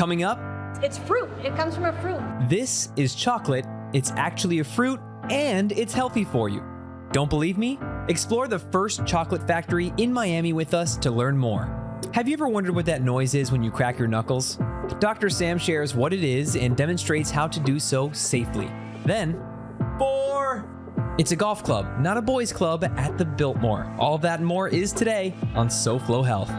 Coming up, It's fruit. It comes from a fruit. this is chocolate. It's actually a fruit and it's healthy for you. Don't believe me? Explore the first chocolate factory in Miami with us to learn more. Have you ever wondered what that noise is when you crack your knuckles? Dr. Sam shares what it is and demonstrates how to do so safely. Then, 4. It's a golf club, not a boys club, at the Biltmore. All of that and more is today on SoFlo Health.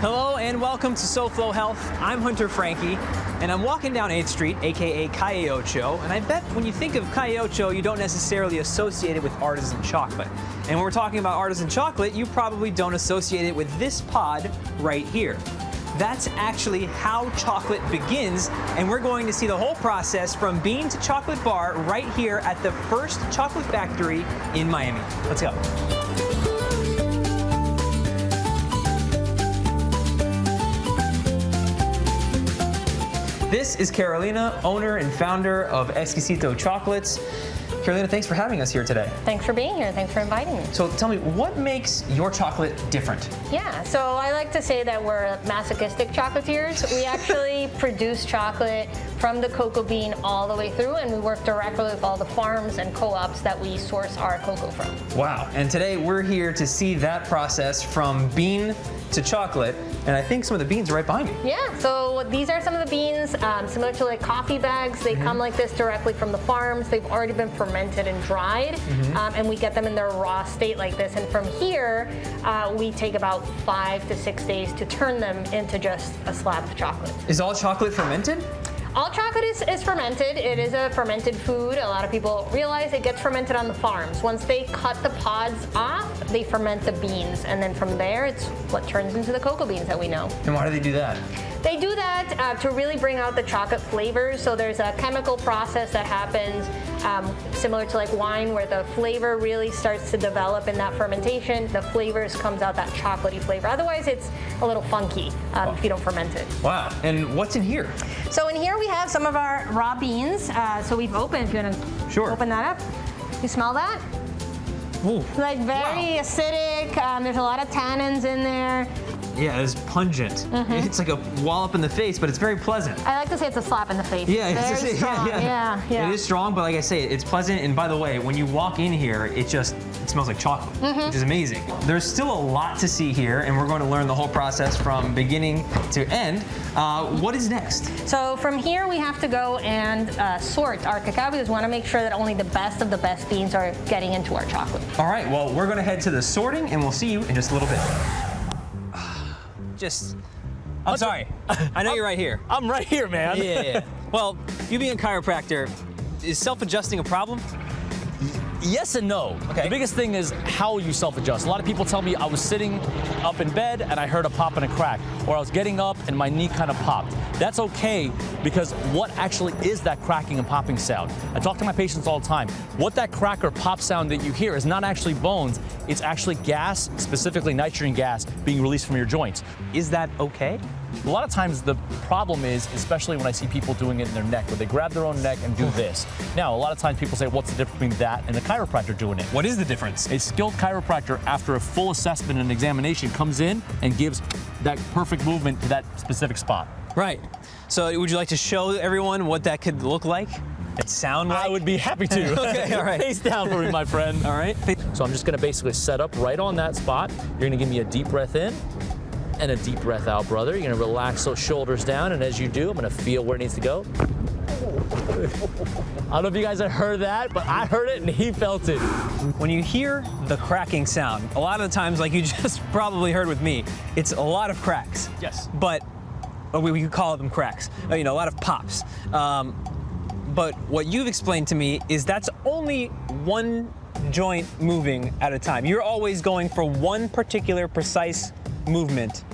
Hello and welcome to SoFlo Health. I'm Hunter Frankie, and I'm walking down 8th Street, aka Calle Ocho, and I bet when you think of Calle Ocho, you don't necessarily associate it with artisan chocolate. And when we're talking about artisan chocolate, you probably don't associate it with this pod right here. That's actually how chocolate begins, and we're going to see the whole process from bean to chocolate bar right here at the first chocolate factory in Miami. Let's go. This is Carolina, owner and founder of Exquisito Chocolates. Carolina, thanks for having us here today. Thanks for being here. Thanks for inviting me. So tell me, what makes your chocolate different? Yeah, so I like to say that we're masochistic chocolatiers. We actually produce chocolate from the cocoa bean all the way through, and we work directly with all the farms and co-ops that we source our cocoa from. Wow, and today we're here to see that process from bean to chocolate, and I think some of the beans are right behind me. Yeah, so these are some of the beans, similar to like coffee bags. They come like this directly from the farms. They've already been fermented and dried, and we get them in their raw state like this. And from here, we take about 5 to 6 days to turn them into just a slab of chocolate. Is all chocolate fermented? All chocolate is fermented. It is a fermented food. A lot of people realize it gets fermented on the farms. Once they cut the pods off, they ferment the beans. And then from there, it's what turns into the cocoa beans that we know. And why do they do that? They do that to really bring out the chocolate flavors. So there's a chemical process that happens similar to like wine, where the flavor really starts to develop in that fermentation. The flavors comes out that chocolatey flavor. Otherwise, it's a little funky if you don't ferment it. Wow, and what's in here? So in here we have some of our raw beans. So we've opened, if you want to Sure. open that up. You smell that? Ooh. Like very acidic. There's a lot of tannins in there. Yeah, it's pungent. It's like a wallop in the face, but it's very pleasant. I like to say it's a slap in the face. Yeah, it's Very just, strong. yeah. It is strong, but like I say, it's pleasant. And by the way, when you walk in here, it smells like chocolate, which is amazing. There's still a lot to see here, and we're going to learn the whole process from beginning to end. What is next? So from here we have to go and sort our cacao, because we want to make sure that only the best of the best beans are getting into our chocolate. All right, well, we're going to head to the sorting, and we'll see you in just a little bit. I'm sorry. I know you're right here. I'm right here, man. Yeah. Well, you being a chiropractor, is self-adjusting a problem? Yes and no. Okay. The biggest thing is how you self-adjust. A lot of people tell me I was sitting up in bed and I heard a pop and a crack, or I was getting up and my knee kind of popped. That's okay, because what actually is that cracking and popping sound? I talk to my patients all the time. What that crack or pop sound that you hear is not actually bones, it's actually gas, specifically nitrogen gas, being released from your joints. Is that okay? A lot of times the problem is, especially when I see people doing it in their neck, where they grab their own neck and do this. Now, a lot of times people say, what's the difference between that and a chiropractor doing it? What is the difference? A skilled chiropractor, after a full assessment and examination, comes in and gives that perfect movement to that specific spot. Right. So would you like to show everyone what that could look like? It sound like? I would be happy to. Okay, all right. Face down for me, my friend. All right. So I'm just gonna basically set up right on that spot. You're gonna give me a deep breath in and a deep breath out, brother. You're gonna relax those shoulders down, and as you do, I'm gonna feel where it needs to go. I don't know if you guys have heard that, but I heard it and he felt it. When you hear the cracking sound, a lot of the times, like you just probably heard with me, it's a lot of cracks. Yes. But we could call them cracks. A lot of pops. But what you've explained to me is that's only one joint moving at a time. You're always going for one particular precise movement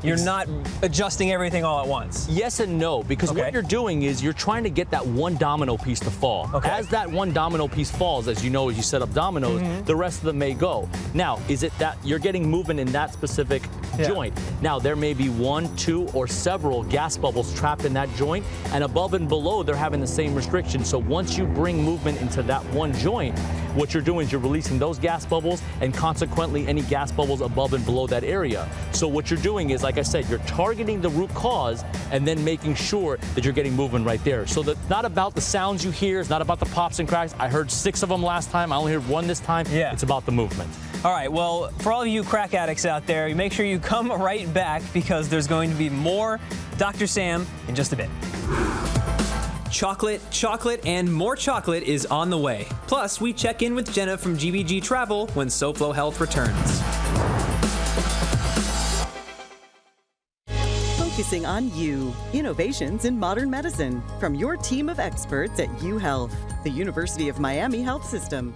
You're not adjusting everything all at once. Yes and no, because what you're doing is you're trying to get that one domino piece to fall. As that one domino piece falls, as you know, as you set up dominoes, the rest of them may go. Now, is it that you're getting movement in that specific joint? Now, there may be 1, 2, or several gas bubbles trapped in that joint, and above and below, they're having the same restriction. So once you bring movement into that one joint, what you're doing is you're releasing those gas bubbles and consequently any gas bubbles above and below that area. So what you're doing is, like I said, you're targeting the root cause and then making sure that you're getting movement right there. So that's not about the sounds you hear, it's not about the pops and cracks. I heard 6 of them last time, I only heard 1 this time. It's about the movement. All right, well, for all of you crack addicts out there, you make sure you come right back because there's going to be more Dr. Sam in just a bit. Chocolate, chocolate, and more chocolate is on the way. Plus, we check in with Jenna from GBG Travel when SoFlo Health returns. Focusing on you. Innovations in modern medicine from your team of experts at UHealth, the University of Miami Health System.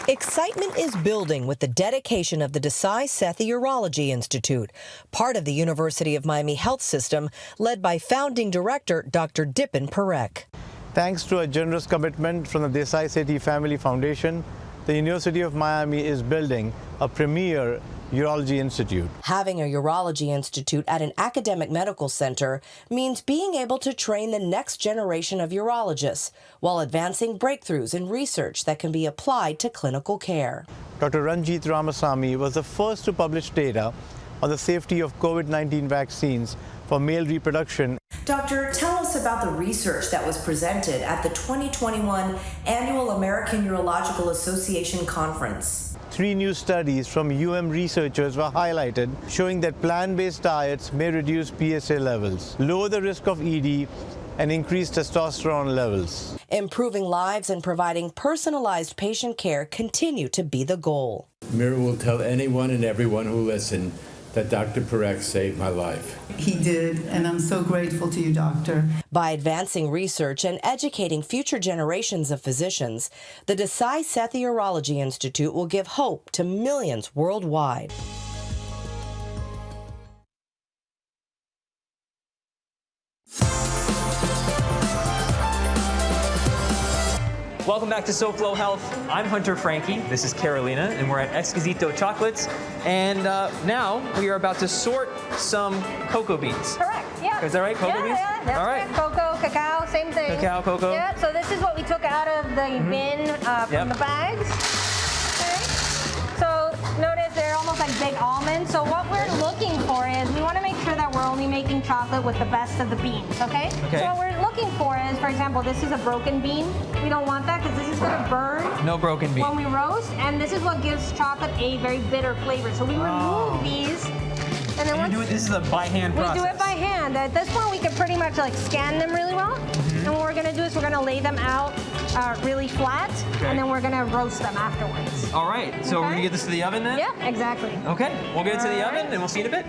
Excitement is building with the dedication of the Desai Sethi Urology Institute, part of the University of Miami Health System, led by founding director Dr. Dipin Parekh. Thanks to a generous commitment from the Desai Sethi Family Foundation, the University of Miami is building a premier urology institute. Having a urology institute at an academic medical center means being able to train the next generation of urologists while advancing breakthroughs in research that can be applied to clinical care. Dr. Ranjit Ramasamy was the first to publish data on the safety of COVID-19 vaccines for male reproduction. Doctor, tell us about the research that was presented at the 2021 Annual American Urological Association Conference. 3 new studies from researchers were highlighted, showing that plant-based diets may reduce PSA levels, lower the risk of ED, and increase testosterone levels. Improving lives and providing personalized patient care continue to be the goal. Mira will tell anyone and everyone who listen that Dr. Parekh saved my life. He did, and I'm so grateful to you, Doctor. By advancing research and educating future generations of physicians, the Desai Sethi Urology Institute will give hope to millions worldwide. Welcome back to SoFlo Health. I'm Hunter Frankie. This is Carolina, and we're at Exquisito Chocolates. And now we are about to sort some cocoa beans. Correct, yeah. Is that right, cocoa beans? Yeah, that's all right. Cocoa, cacao, same thing. Cacao, cocoa. Yeah, so this is what we took out of the bin from the bags. Okay. So notice they're almost like big almonds. So what we're looking for is we want to make sure that we're only making chocolate with the best of the beans, okay? So what we're looking for is, for example, this is a broken bean. We don't want that because this is going to burn. No broken bean. When we roast, and this is what gives chocolate a very bitter flavor. So we remove these, and then this is a by hand process. We do it by hand. At this point, we can pretty much like scan them really well. And what we're going to do is we're going to lay them out really flat, and then we're going to roast them afterwards. All right. So we're going to get this to the oven then? Yeah, exactly. Okay. We'll get it to the oven, and we'll see you in a bit.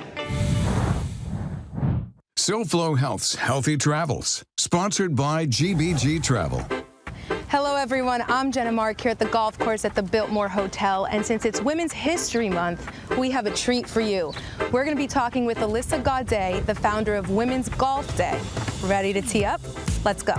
SoFlo Health's Healthy Travels, sponsored by GBG Travel. Hello everyone, I'm Jenna Mark here at the golf course at the Biltmore Hotel, and since it's Women's History Month, we have a treat for you. We're going to be talking with Alyssa Gaudet, the founder of Women's Golf Day. Ready to tee up? Let's go.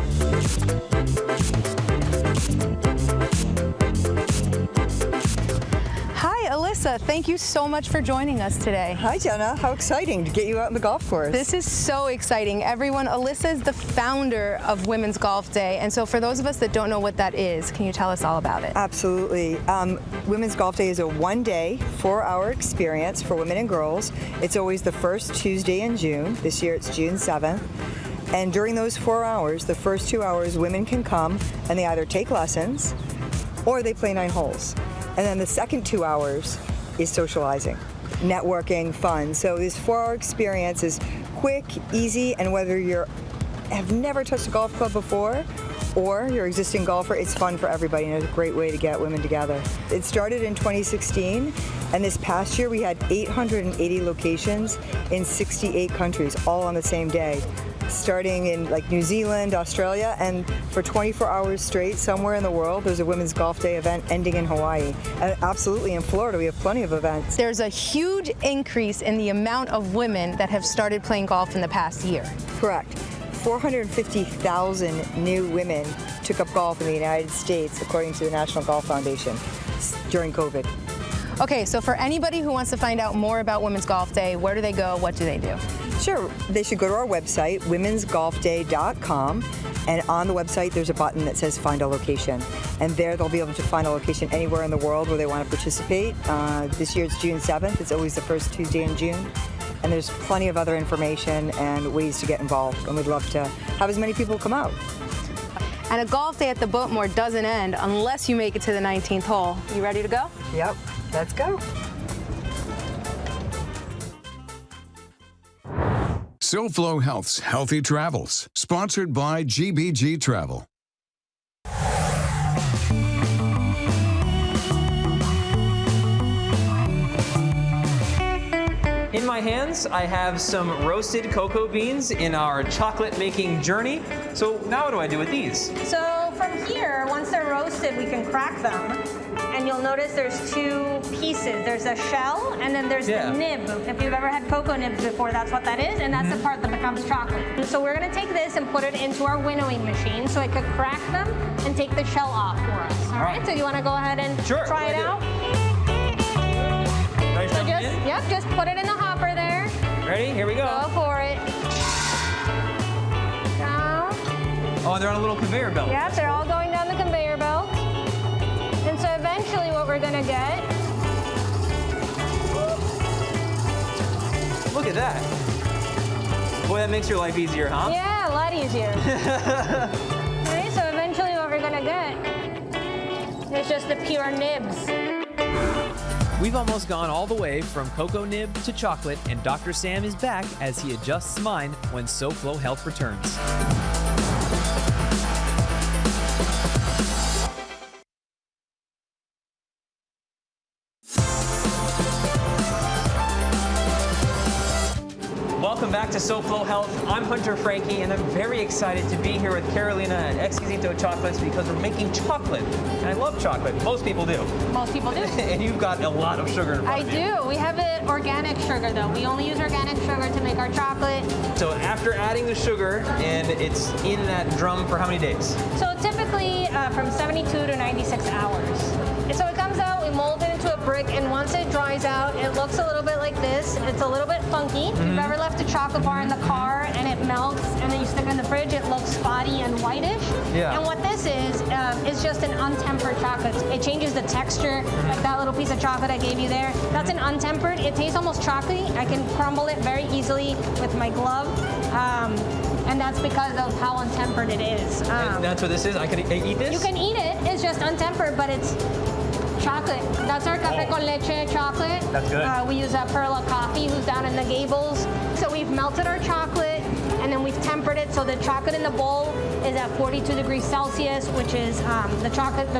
Hi Alyssa, thank you so much for joining us today. Hi Jenna, how exciting to get you out on the golf course. This is so exciting. Everyone, Alyssa is the founder of Women's Golf Day, and so for those of us that don't know what that is, can you tell us all about it? Absolutely. Women's Golf Day is a one-day, 4-hour experience for women and girls. It's always the first Tuesday in June. This year it's June 7th. And during those 4 hours, the first 2 hours, women can come and they either take lessons or they play 9 holes. And then the second 2 hours is socializing, networking, fun. So this 4-hour experience is quick, easy, and whether you have never touched a golf club before or you're an existing golfer, it's fun for everybody and it's a great way to get women together. It started in 2016, and this past year we had 880 locations in 68 countries, all on the same day. starting in like New Zealand, Australia, and for 24 hours straight somewhere in the world, there's a Women's Golf Day event ending in Hawaii. And absolutely in Florida, we have plenty of events. There's a huge increase in the amount of women that have started playing golf in the past year. Correct. 450,000 new women took up golf in the United States, according to the National Golf Foundation, during COVID. Okay, so for anybody who wants to find out more about Women's Golf Day, where do they go? What do they do? Sure, they should go to our website, womensgolfday.com, and on the website there's a button that says Find a Location. And there they'll be able to find a location anywhere in the world where they want to participate. This year it's June 7th. It's always the first Tuesday in June. And there's plenty of other information and ways to get involved. And we'd love to have as many people come out. And a golf day at the Biltmore doesn't end unless you make it to the 19th hole. You ready to go? Yep, let's go. SoFlo Health's Healthy Travels, sponsored by GBG Travel. In my hands, I have some roasted cocoa beans in our chocolate making journey. So now what do I do with these? So from here, once they're roasted, we can crack them. And you'll notice there's two pieces. There's a shell, and then there's the nib. If you've ever had cocoa nibs before, that's what that is, and that's the part that becomes chocolate. And so we're gonna take this and put it into our winnowing machine so it could crack them and take the shell off for us. All right, so you wanna go ahead and try it out? So just put it in the hopper there. Ready? Here we go. Go for it. Down. Oh, they're on a little conveyor belt. Yep, they're all going down the conveyor belt. And so eventually what we're gonna get. Look at that. Boy, that makes your life easier, huh? Yeah, a lot easier. Okay, so eventually what we're gonna get is just the pure nibs. We've almost gone all the way from cocoa nib to chocolate, and Dr. Sam is back as he adjusts mine when SoFlo Health returns. Welcome back to SoFlo Health. I'm Hunter Frankie, and I'm very excited to be here with Carolina at Exquisito Chocolates because we're making chocolate. And I love chocolate. Most people do. Most people do. And you've got a lot of sugar in front of you. I do. We have it organic sugar, though. We only use organic sugar to make our chocolate. So after adding the sugar, and it's in that drum for how many days? So typically from 72 to 96 hours. And so it comes out, we mold it into a brick, and once it dries out, it looks a little bit like this. It's a little bit funky. If you've ever left a chocolate bar in the car and it melts, and then you stick it in the fridge, it looks spotty and whitish. Yeah. And what this is just an untempered chocolate. It changes the texture, like that little piece of chocolate I gave you there. That's an untempered. It tastes almost chocolatey. I can crumble it very easily with my glove. And that's because of how untempered it is. That's what this is? I can eat this? You can eat it. It's just untempered, but it's chocolate. That's our café con leche chocolate. That's good. We use Perla Coffee, who's down in the Gables. So we've melted our chocolate, and then we've tempered it. So the chocolate in the bowl is at 42 degrees Celsius, which is the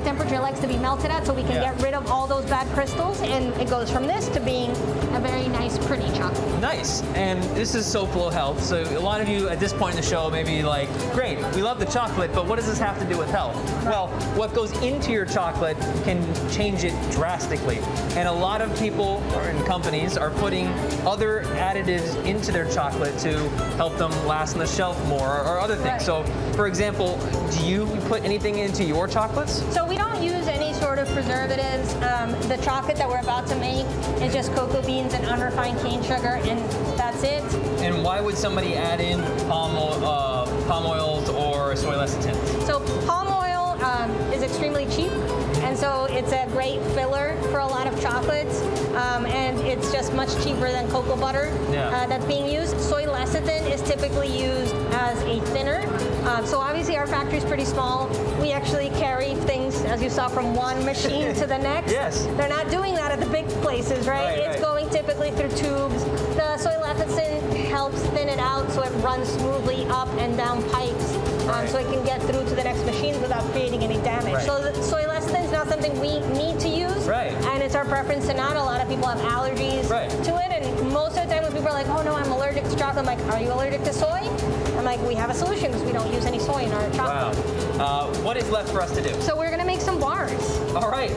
temperature it likes to be melted at, so we can get rid of all those bad crystals. And it goes from this to being a very nice, pretty chocolate. Nice. And this is SoFlo Health. So a lot of you at this point in the show may be like, great, we love the chocolate, but what does this have to do with health? Well, what goes into your chocolate can change it drastically. And a lot of people and companies are putting other additives into their chocolate to help them last on the shelf more or other things. Right. So, for example, do you put anything into your chocolates? So we don't use any sort of preservatives. The chocolate that we're about to make is just cocoa beans and unrefined cane sugar, and that's it. And why would somebody add in palm oils or soy lecithin? So palm oil is extremely cheap, and so it's a great filler for a lot of chocolates, and it's just much cheaper than cocoa butter that's being used. Soy lecithin is typically used as a thinner. So obviously our factory is pretty small. We actually carry things, as you saw, from one machine to the next. Yes. They're not doing that at the big places, right? It's going to typically through tubes. The soy lecithin helps thin it out so it runs smoothly up and down pipes, so it can get through to the next machines without creating any damage. Right. So the soy lecithin is not something we need to use, and it's our preference to not. A lot of people have allergies to it, and most of the time when people are like, oh no, I'm allergic to chocolate, I'm like, are you allergic to soy? I'm like, we have a solution because we don't use any soy in our chocolate. Wow. What is left for us to do? So we're gonna make some bars. All right,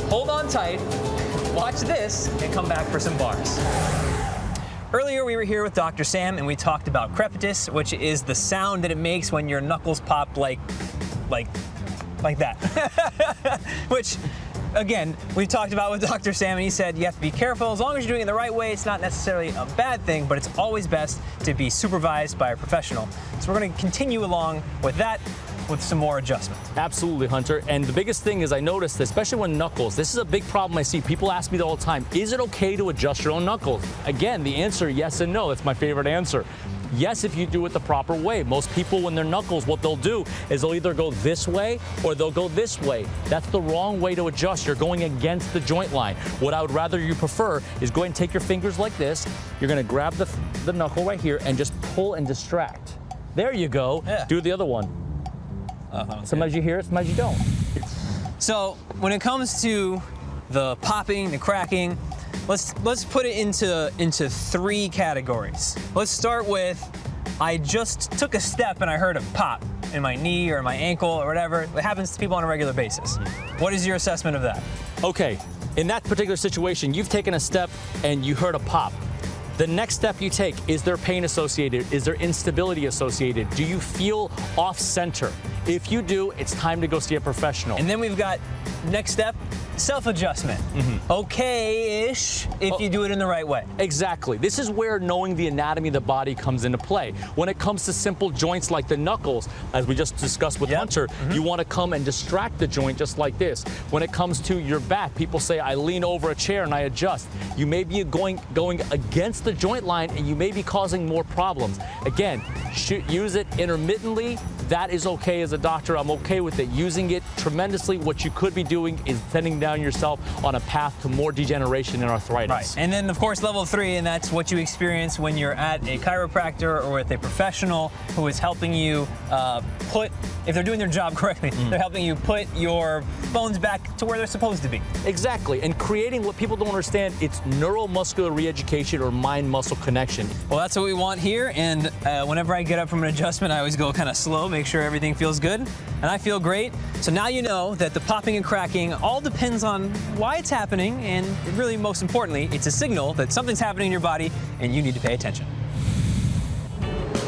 hold on tight, watch this, and come back for some bars. Earlier we were here with Dr. Sam and we talked about crepitus, which is the sound that it makes when your knuckles pop like that. Which, again, we've talked about with Dr. Sam, and he said you have to be careful. As long as you're doing it the right way, it's not necessarily a bad thing, but it's always best to be supervised by a professional. So we're going to continue along with that with some more adjustment. Absolutely, Hunter. And the biggest thing is I noticed, especially when knuckles, this is a big problem I see. People ask me all the time, is it okay to adjust your own knuckles? Again, the answer, yes and no. That's my favorite answer. Yes, if you do it the proper way. Most people, when their knuckles, what they'll do is they'll either go this way or they'll go this way. That's the wrong way to adjust. You're going against the joint line. What I would rather you prefer is go ahead and take your fingers like this. You're going to grab the knuckle right here and just pull and distract. There you go. Yeah. Do the other one. Sometimes you hear it, sometimes you don't. So when it comes to the popping, the cracking, let's put it into three categories. Let's start with, I just took a step and I heard a pop in my knee or my ankle or whatever. It happens to people on a regular basis. What is your assessment of that? Okay, in that particular situation, you've taken a step and you heard a pop. The next step you take, is there pain associated? Is there instability associated? Do you feel off center? If you do, it's time to go see a professional. And then we've got next step, self-adjustment. Okay-ish if you do it in the right way. Exactly. This is where knowing the anatomy of the body comes into play. When it comes to simple joints like the knuckles, as we just discussed with Hunter, you want to come and distract the joint just like this. When it comes to your back, people say, I lean over a chair and I adjust. You may be going against the joint line and you may be causing more problems. Again, use it intermittently. That is okay as a doctor. I'm okay with it. Using it tremendously, what you could be doing is sending down yourself on a path to more degeneration and arthritis. Right. And then, of course, level 3, and that's what you experience when you're at a chiropractor or with a professional who is helping you if they're doing their job correctly, they're helping you put your bones back to where they're supposed to be. Exactly. And creating what people don't understand, it's neuromuscular re-education or mind-muscle connection. Well, that's what we want here. And whenever I get up from an adjustment, I always go kind of slow, make sure everything feels good. And I feel great. So now you know that the popping and cracking all depends on why it's happening. And really, most importantly, it's a signal that something's happening in your body and you need to pay attention.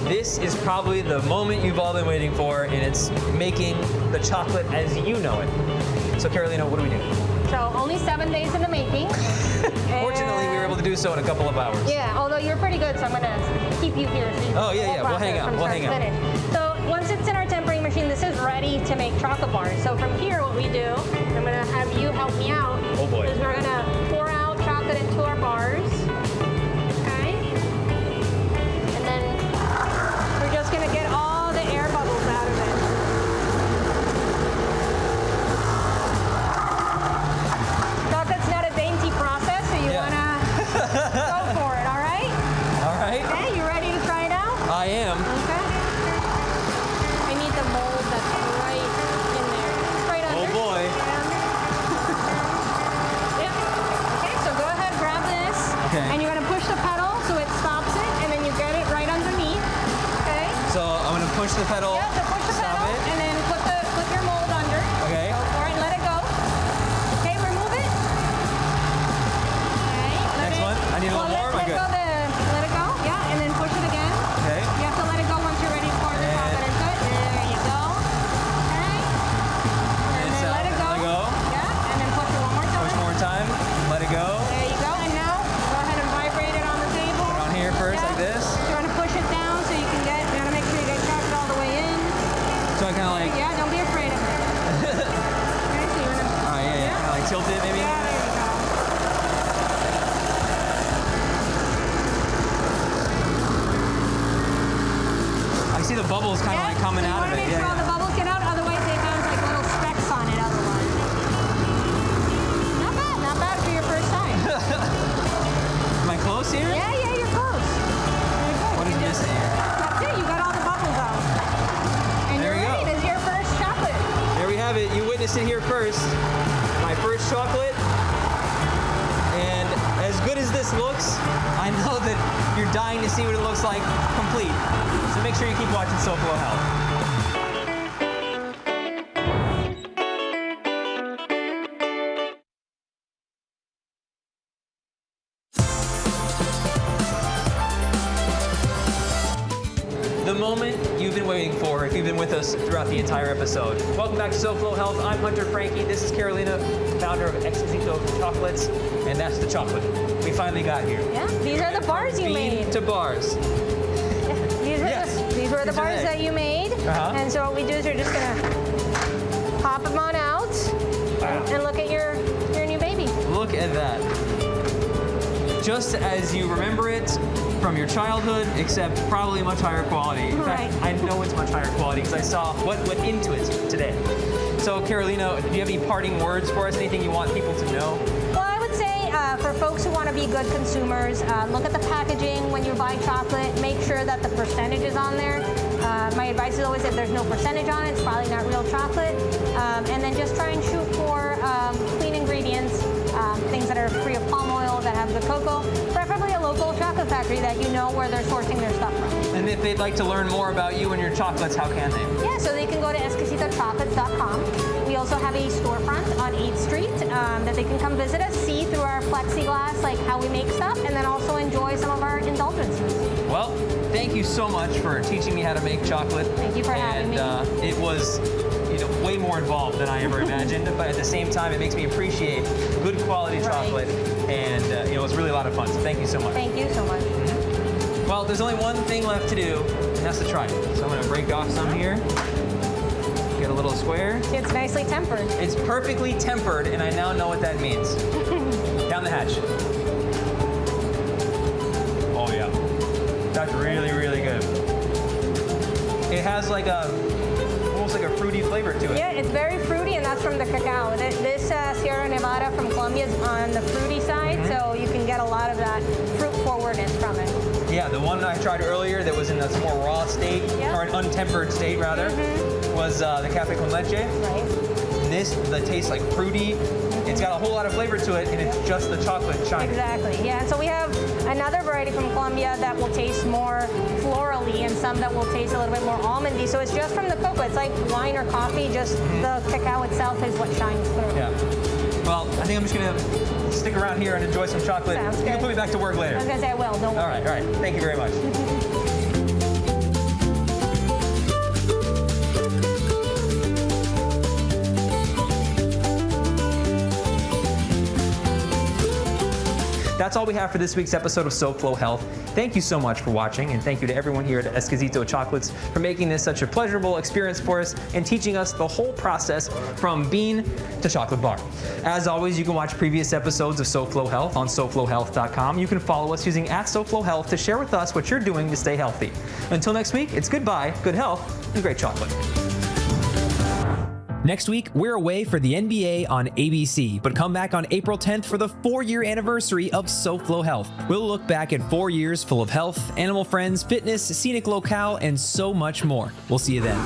This is probably the moment you've all been waiting for, and it's making the chocolate as you know it. So Carolina, what do we do? So only 7 days in the making. Fortunately, we were able to do so in a couple of hours. Yeah, although you're pretty good, so I'm gonna keep you here. So we'll hang out. We'll hang out. So once it's in our tempering machine, this is ready to make chocolate bars. So from here, what we do, I'm gonna have you help me out. Oh boy. Is we're gonna pour out chocolate into our bars. Okay. And then we're just gonna get all the air bubbles out of it. Chocolate's not a dainty process, so you wanna go for it, all right? All right. Okay, you ready to try it out? I am. Okay. I need the mold that's right in there. Right under. Oh boy. Yep. Okay, so go ahead, grab this. Okay. And you're gonna push the pedal so it stops it, and then you get it right underneath. Okay. So I'm gonna push the pedal. Yeah, so push the stop pedal, it. and then put your mold under. Okay. Go for it, let it go. Okay, remove it. Okay. Next one. I need a little more. Let it go. Yeah, and then push it again. Okay. You have to let it go once you're ready to pour the chocolate into it. There you go. Okay. And then let it go. Let it go. Yeah, and then push it one more time. Push one more time. Let it go. There you go. And now go ahead and vibrate it on the table. Put it on here first, like this. You want to push it down so you gotta make sure you get chocolate all the way in. So I kind of like. Yeah, don't be afraid of it. Okay, so you wanna. All right, yeah. Kind of like tilt it maybe. Yeah, there you go. I see the bubbles kind of like coming out of it. You want to make sure all the bubbles get out, otherwise they have like little specks on it otherwise. Not bad for your first time. Am I close here? Yeah, you're close. What is missing here? That's it, you got all the bubbles out. And There you're we ready, go. this is your first chocolate. There we have it. You witnessed it here first. My first chocolate. And as good as this looks, I know that you're dying to see what it looks like complete. So make sure you keep watching SoFlo Health. The moment you've been waiting for if you've been with us throughout the entire episode. Welcome back to SoFlo Health. I'm Hunter Frankie. This is Carolina, founder of Exquisito Chocolates, and that's the chocolate we finally got here. Yeah, these are the bars you Bean made. to bars. These were the These are bars they. that you made. Uh-huh. And so what we do is we're just gonna pop them on out and look at your new baby. Look at that. Just as you remember it from your childhood, except probably much higher quality. In fact, I know it's much higher quality because I saw what went into it today. So Carolina, do you have any parting words for us? Anything you want people to know? Well, I would say for folks who want to be good consumers, look at the packaging when you buy chocolate. Make sure that the percentage is on there. My advice is always if there's no percentage on it, it's probably not real chocolate. And then just try and shoot for clean ingredients, things that are free of palm oil, that have the cocoa, preferably a local chocolate factory that you know where they're sourcing their stuff from. And if they'd like to learn more about you and your chocolates, how can they? Yeah, so they can go to exquisitochocolates.com. We also have a storefront on 8th Street that they can come visit us, see through our plexiglass, like how we make stuff, and then also enjoy some of our indulgences. Well, thank you so much for teaching me how to make chocolate. Thank you for having me. And it was, way more involved than I ever imagined. But at the same time, it makes me appreciate good quality chocolate, and it was really a lot of fun. So thank you so much. Thank you so much. Well, there's only one thing left to do, and that's to try it. So I'm gonna break off some here. Get a little square. It's nicely tempered. It's perfectly tempered, and I now know what that means. Down the hatch. Oh yeah, that's really, really good. It has like almost like a fruity flavor to it. Yeah, it's very fruity, and that's from the cacao. This Sierra Nevada from Colombia is on the fruity side, so you can get a lot of that fruit forwardness from it. Yeah, the one I tried earlier that was in a more raw state, or an untempered state rather, was the Cafe con Leche. Right. This that tastes like fruity. It's got a whole lot of flavor to it, and it's just the chocolate shining. Exactly, yeah. And so we have another variety from Colombia that will taste more florally, and some that will taste a little bit more almondy. So it's just from the cocoa. It's like wine or coffee, just the cacao itself is what shines through. Yeah. Well, I think I'm just gonna stick around here and enjoy some chocolate. Sounds You can good. put me back to work later. I was gonna say I will, don't worry. All right. Thank you very much. That's all we have for this week's episode of SoFlo Health. Thank you so much for watching, and thank you to everyone here at Exquisito Chocolates for making this such a pleasurable experience for us and teaching us the whole process from bean to chocolate bar. As always, you can watch previous episodes of SoFlo Health on SoFloHealth.com. You can follow us using @SoFlo Health to share with us what you're doing to stay healthy. Until next week, it's goodbye, good health, and great chocolate. Next week, we're away for the NBA on ABC, but come back on April 10th for the 4-year anniversary of SoFlo Health. We'll look back at 4 years full of health, animal friends, fitness, scenic locale, and so much more. We'll see you then.